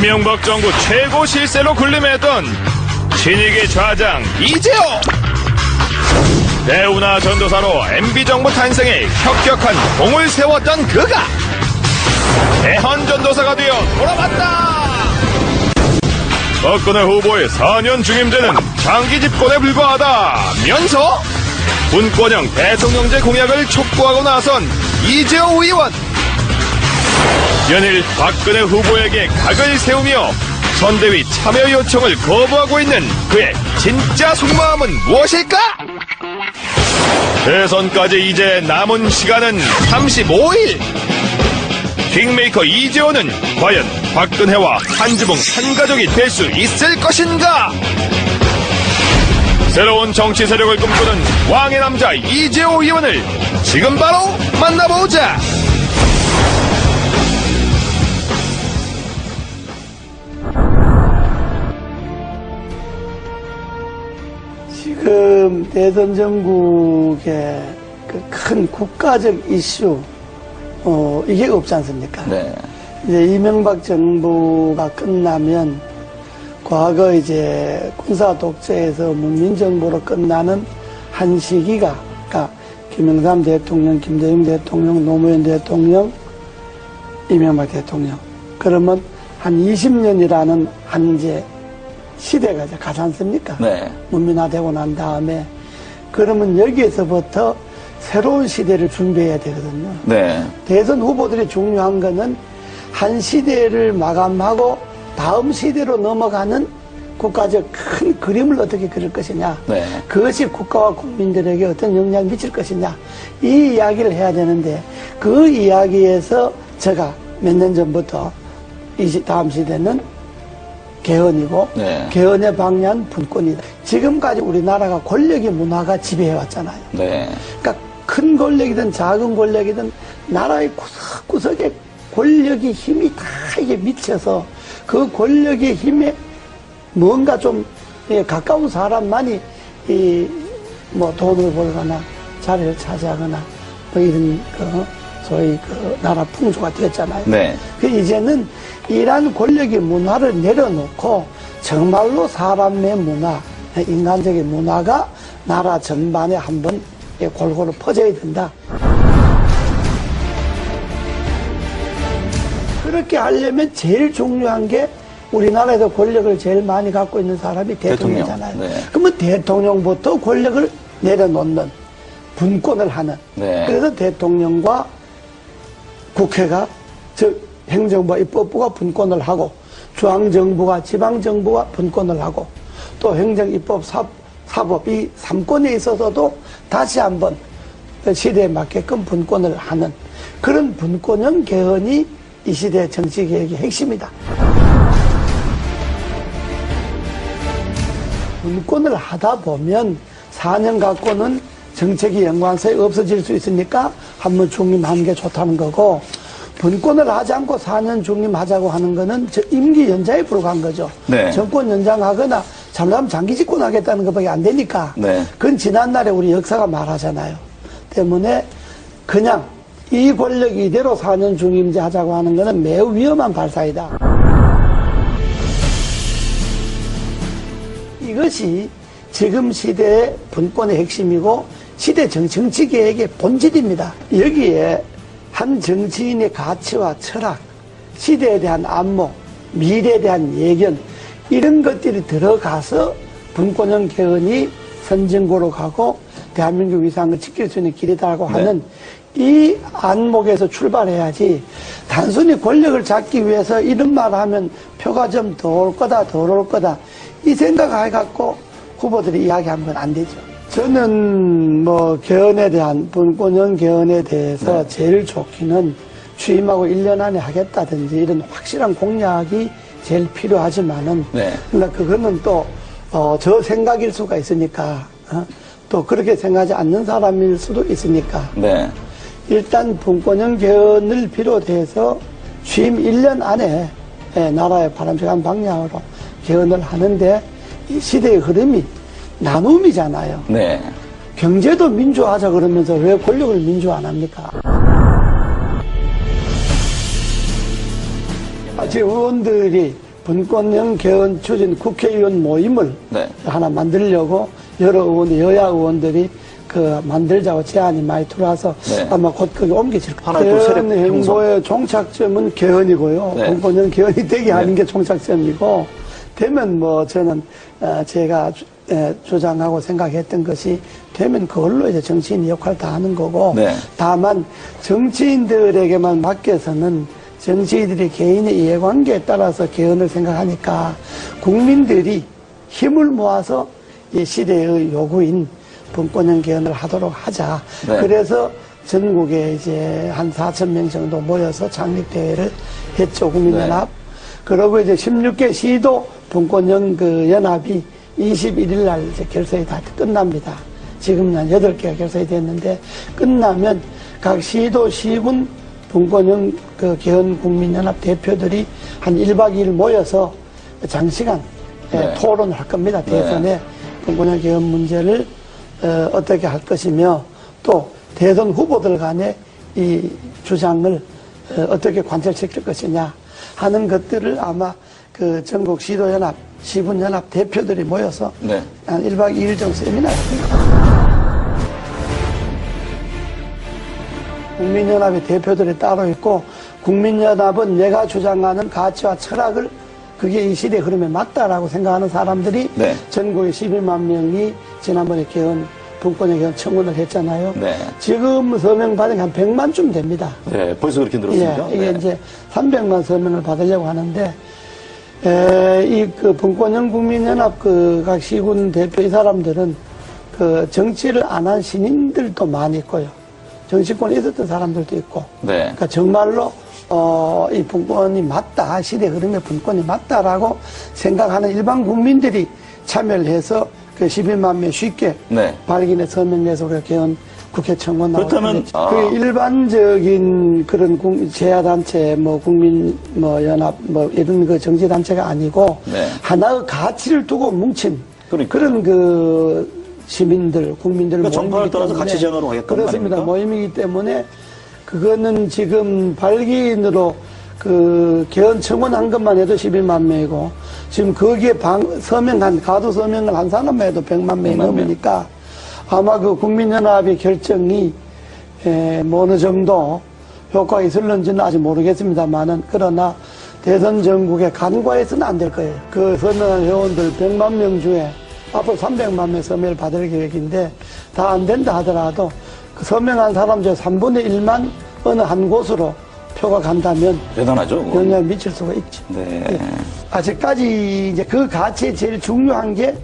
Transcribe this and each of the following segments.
이명박 정부 최고 실세로 군림했던 신익의 좌장 이재호. 대우나 전도사로 MB정부 탄생에 혁혁한 공을 세웠던 그가 대헌전도사가 되어 돌아왔다. 박근혜 후보의 4년 중임제는 장기 집권에 불과하다면서 분권형 대통령제 공약을 촉구하고 나선 이재호 의원. 연일 박근혜 후보에게 각을 세우며 선대위 참여 요청을 거부하고 있는 그의 진짜 속마음은 무엇일까? 대선까지 이제 남은 시간은 35일. 킹메이커 이재호는 과연 박근혜와 한 지붕 한 가족이 될 수 있을 것인가? 새로운 정치 세력을 꿈꾸는 왕의 남자 이재호 의원을 지금 바로 만나보자. 지금 대선 전국의 그 큰 국가적 이슈, 이게 없지 않습니까? 네. 이제 이명박 정부가 끝나면 과거 이제 군사 독재에서 문민정부로 끝나는 한 시기가, 그러니까 김영삼 대통령, 김대중 대통령, 노무현 대통령, 이명박 대통령. 그러면 한 20년이라는 한 이제 시대가 이제 가지 않습니까? 네. 문민화되고 난 다음에. 그러면 여기에서부터 새로운 시대를 준비해야 되거든요. 네. 대선 후보들이 중요한 거는 한 시대를 마감하고 다음 시대로 넘어가는 국가적 큰 그림을 어떻게 그릴 것이냐. 네. 그것이 국가와 국민들에게 어떤 영향을 미칠 것이냐. 이 이야기를 해야 되는데 그 이야기에서 제가 몇 년 전부터 다음 시대는 개헌이고 네. 개헌의 방향은 분권이다. 지금까지 우리나라가 권력의 문화가 지배해왔잖아요. 네. 그러니까 큰 권력이든 작은 권력이든 나라의 구석구석에 권력의 힘이 다 이게 미쳐서 그 권력의 힘에 뭔가 좀 가까운 사람만이 뭐 돈을 벌거나 자리를 차지하거나 뭐 이런 소위 나라 풍조가 되었잖아요. 네. 그 이제는 이러한 권력의 문화를 내려놓고 정말로 사람의 문화, 인간적인 문화가 나라 전반에 한번 골고루 퍼져야 된다. 그렇게 하려면 제일 중요한 게 우리나라에서 권력을 제일 많이 갖고 있는 사람이 대통령이잖아요. 네. 그러면 대통령부터 권력을 내려놓는 분권을 하는. 네. 그래서 대통령과 국회가 즉 행정부와 입법부가 분권을 하고 중앙정부가 지방정부가 분권을 하고 또 행정, 입법, 사법 이 3권에 있어서도 다시 한번 시대에 맞게끔 분권을 하는 그런 분권형 개헌이 이 시대의 정치개혁의 핵심이다. 분권을 하다 보면 4년 갖고는 정책이 연관성이 없어질 수 있으니까 한번 중임하는 게 좋다는 거고 분권을 하지 않고 4년 중임하자고 하는 거는 임기 연장에 불과한 거죠. 네. 정권 연장하거나 잘못하면 장기 집권하겠다는 것밖에 안 되니까 네. 그건 지난날에 우리 역사가 말하잖아요. 때문에 그냥 이 권력 이대로 4년 중임제 하자고 하는 거는 매우 위험한 발상이다. 이것이 지금 시대의 분권의 핵심이고 시대 정치개혁의 본질입니다. 여기에 한 정치인의 가치와 철학, 시대에 대한 안목, 미래에 대한 예견 이런 것들이 들어가서 분권형 개헌이 선진국으로 가고 대한민국 위상을 지킬 수 있는 길이다라고 하는 이 안목에서 출발해야지 단순히 권력을 잡기 위해서 이런 말 하면 표가 좀 더 올 거다 덜 올 거다 이 생각을 해갖고 후보들이 이야기하면 건 안 되죠. 저는 뭐 개헌에 대한 분권형 개헌에 대해서 제일 좋기는 취임하고 1년 안에 하겠다든지 이런 확실한 공약이 제일 필요하지만은 그러니까 그거는 또 저 생각일 수가 있으니까 또 그렇게 생각하지 않는 사람일 수도 있으니까 일단 분권형 개헌을 비롯해서 취임 1년 안에 나라의 바람직한 방향으로 개헌을 하는데 이 시대의 흐름이 나눔이잖아요. 경제도 민주화하자 그러면서 왜 권력을 민주화 안 합니까? 제 의원들이 분권형 개헌 추진 국회의원 모임을 네. 하나 만들려고 여러 의원, 여야 의원들이 만들자고 제안이 많이 들어와서 네. 아마 곧 그게 옮겨질 거예요. 하나의 또 세력 개헌 행보의 종착점은 개헌이고요. 네. 분권형 개헌이 되게 하는 네. 게 종착점이고, 되면 저는, 제가 주장하고 생각했던 것이 되면 그걸로 이제 정치인이 역할을 다 하는 거고, 네. 다만 정치인들에게만 맡겨서는 정치인들이 개인의 이해관계에 따라서 개헌을 생각하니까 국민들이 힘을 모아서 이 시대의 요구인 분권형 개헌을 하도록 하자. 네. 그래서 전국에 이제 한 4,000명 정도 모여서 창립대회를 했죠, 국민연합. 네. 그러고 이제 16개 시도 분권형 연합이 21일 날 이제 결성이 다 끝납니다. 지금은 한 8개가 결성이 됐는데, 끝나면 각 시도, 시군 분권형 개헌 국민연합 대표들이 한 1박 2일 모여서 장시간 네. 토론을 할 겁니다. 대선에 네. 분권형 개헌 문제를 어떻게 할 것이며, 또 대선 후보들 간의 이 주장을 어떻게 관철시킬 것이냐 하는 것들을 아마 전국 시도연합, 시군연합 대표들이 모여서 네. 한 1박 2일 정도 세미나를 합니다. 국민연합의 대표들이 따로 있고, 국민연합은 내가 주장하는 가치와 철학을 그게 이 시대 흐름에 맞다라고 생각하는 사람들이 네. 전국에 12만 명이 지난번에 분권형 개헌 청원을 했잖아요. 네. 지금 서명 받은 게 한 100만쯤 됩니다. 네, 벌써 그렇게 늘었습니다. 예, 이게 네. 이제 300만 서명을 받으려고 하는데, 분권형 국민연합 각 시군 대표 이 사람들은 정치를 안 한 신인들도 많이 있고요. 정치권에 있었던 사람들도 있고. 네. 그러니까 정말로, 이 분권이 맞다. 시대 흐름의 분권이 맞다라고 생각하는 일반 국민들이 참여를 해서 11만 명 쉽게 네. 발견해 서명해서 개헌 국회 청원 나오고. 그렇다면, 그 일반적인 그런 제야단체, 연합, 이런 정치단체가 아니고, 네. 하나의 가치를 두고 뭉친 그러니까요. 그런 시민들, 국민들 그러니까 정파를 모임이기 떠나서 때문에 가치 제안으로 하겠다는 그렇습니다. 말입니까? 모임이기 때문에 그거는 지금 발기인으로 개헌 청원한 것만 해도 11만 명이고, 지금 거기에 가두 서명을 한 사람만 해도 100만 명이 100만 명. 넘으니까 아마 국민연합의 결정이 어느 정도 효과가 있을는지는 아직 모르겠습니다만은, 그러나 대선 전국에 간과해서는 안 될 거예요. 서명한 회원들 100만 명 중에 앞으로 300만 명 서명을 받을 계획인데, 다 안 된다 하더라도 서명한 사람 중 3분의 1만 어느 한 곳으로 표가 간다면 대단하죠. 그건. 영향을 미칠 수가 있죠. 네. 예. 아직까지 이제 그 가치에 제일 중요한 게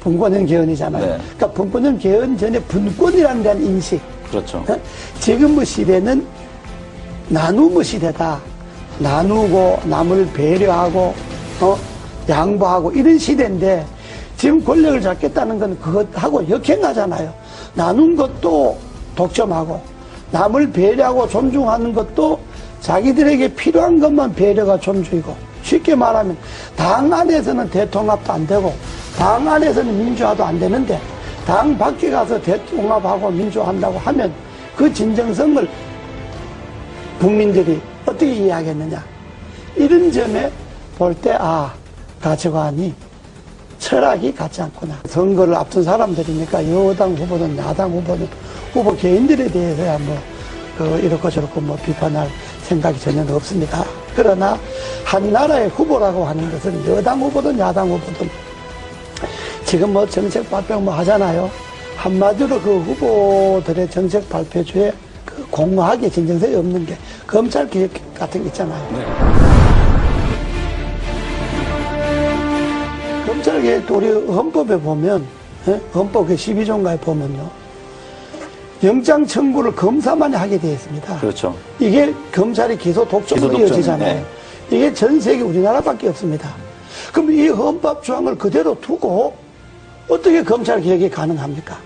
분권형 개헌이잖아요. 네. 그러니까 분권형 개헌 전에 분권이라는 데한 인식. 그렇죠. 지금의 시대는 나눔의 시대다. 나누고 남을 배려하고 양보하고 이런 시대인데, 지금 권력을 잡겠다는 건 그것하고 역행하잖아요. 나눈 것도 독점하고 남을 배려하고 존중하는 것도 자기들에게 필요한 것만 배려가 존중이고, 쉽게 말하면 당 안에서는 대통합도 안 되고 당 안에서는 민주화도 안 되는데, 당 밖에 가서 대통합하고 민주화한다고 하면 그 진정성을 국민들이 어떻게 이해하겠느냐. 이런 점에 볼 때 가치관이, 철학이 같지 않구나. 선거를 앞둔 사람들이니까 여당 후보든 야당 후보든 후보 개인들에 대해서야 이렇고 저렇고 비판할 생각이 전혀 없습니다. 그러나 한 나라의 후보라고 하는 것은 여당 후보든 야당 후보든 지금 정책 발표 하잖아요. 한마디로 그 후보들의 정책 발표주에 공허하게 진정성이 없는 게 검찰 개혁 같은 게 있잖아요. 네. 검찰 개혁, 우리 헌법에 보면, 헌법 12조인가에 보면요, 영장 청구를 검사만이 하게 되어 있습니다. 그렇죠. 이게 검찰이 기소 독점으로 기소 독점, 이어지잖아요. 네. 이게 전 세계 우리나라밖에 없습니다. 그럼 이 헌법 조항을 그대로 두고 어떻게 검찰 개혁이 가능합니까?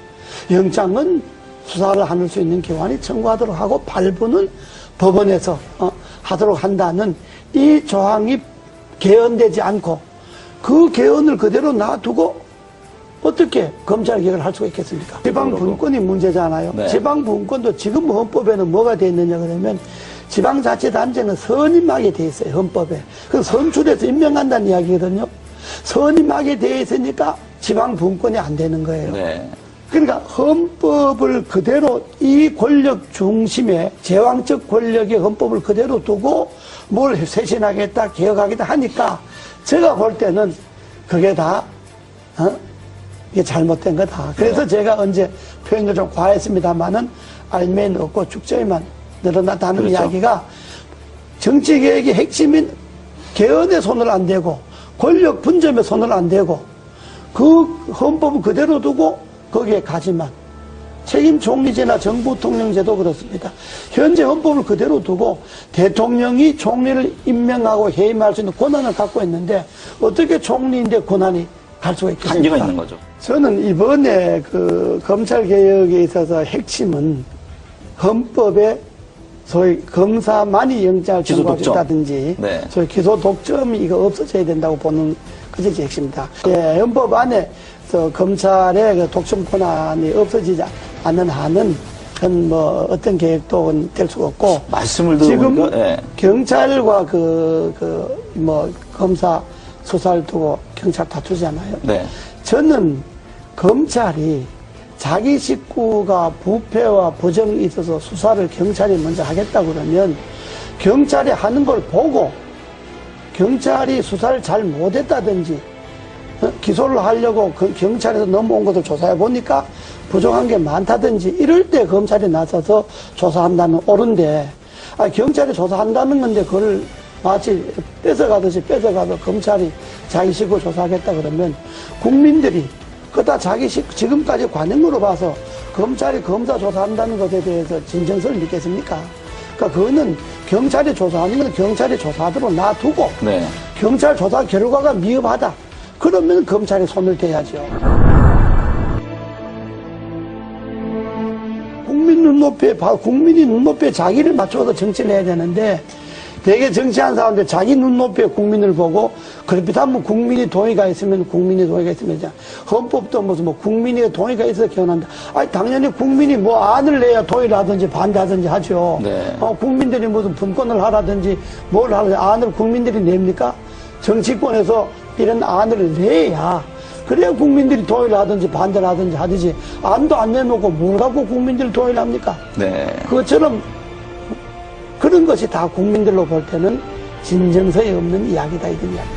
영장은 수사를 할 수 있는 기관이 청구하도록 하고 발부는 법원에서 하도록 한다는 이 조항이 개헌되지 않고 그 개헌을 그대로 놔두고 어떻게 검찰 개혁을 할 수가 있겠습니까? 지방분권이 문제잖아요. 네. 지방분권도 지금 헌법에는 뭐가 되어 있느냐 그러면 지방자치단체는 선임하게 돼 있어요, 헌법에. 그 선출해서 임명한다는 이야기거든요. 선임하게 돼 있으니까 지방분권이 안 되는 거예요. 네. 그러니까 헌법을 그대로 이 권력 중심의 제왕적 권력의 헌법을 그대로 두고 뭘 쇄신하겠다, 개혁하겠다 하니까 제가 볼 때는 그게 다, 이게 잘못된 거다. 그래서 제가 언제 표현을 좀 과했습니다만은 알면 없고 축제에만 늘어났다는 그렇죠. 이야기가 정치개혁의 핵심인 개헌에 손을 안 대고 권력 분점에 손을 안 대고 그 헌법을 그대로 두고 거기에 가지만 책임 총리제나 정부 통령제도 그렇습니다. 현재 헌법을 그대로 두고 대통령이 총리를 임명하고 해임할 수 있는 권한을 갖고 있는데 어떻게 총리인데 권한이 갈 수가 있겠습니까? 한계가 있는 거죠. 저는 이번에 그 검찰개혁에 있어서 핵심은 헌법에 소위 검사만이 영장을 기소 청구할 수 독점. 있다든지 네. 소위 기소 독점이 이거 없어져야 된다고 보는 그것이 핵심이다. 예, 헌법 안에서 검찰의 그 독점 권한이 없어지지 않는 한은 그건 뭐 어떤 계획도 될 수가 없고 말씀을 지금 들어보니까 예. 경찰과 뭐 검사 수사를 두고 경찰 다투잖아요. 네. 저는 검찰이 자기 식구가 부패와 부정이 있어서 수사를 경찰이 먼저 하겠다 그러면 경찰이 하는 걸 보고 경찰이 수사를 잘 못했다든지 기소를 하려고 경찰에서 넘어온 것을 조사해 보니까 부정한 게 많다든지 이럴 때 검찰이 나서서 조사한다는 옳은데 경찰이 조사한다는 건데 그걸 마치 뺏어가듯이 뺏어가서 검찰이 자기 식구 조사하겠다 그러면 국민들이 그다 자기 지금까지 관행으로 봐서 검찰이 검사 조사한다는 것에 대해서 진정성을 믿겠습니까? 그러니까 그거는 경찰이 조사하는 건 경찰이 조사하도록 놔두고 네. 경찰 조사 결과가 미흡하다. 그러면 검찰이 손을 대야죠. 국민이 눈높이에 자기를 맞춰서 정치를 해야 되는데 되게 정치한 사람들 자기 눈높이에 국민을 보고 그렇다면 국민이 동의가 있으면 헌법도 무슨 뭐 국민의 동의가 있어서 개헌한다. 아니 당연히 국민이 뭐 안을 내야 동의를 하든지 반대하든지 하죠. 네. 국민들이 무슨 분권을 하라든지 뭘 하든지 안을 국민들이 냅니까? 정치권에서 이런 안을 내야 그래야 국민들이 동의를 하든지 반대를 하든지 하듯이 안도 안 내놓고 뭘 갖고 국민들이 동의를 합니까? 네. 그것처럼 그런 것이 다 국민들로 볼 때는 진정성이 없는 이야기다 이런 이야기.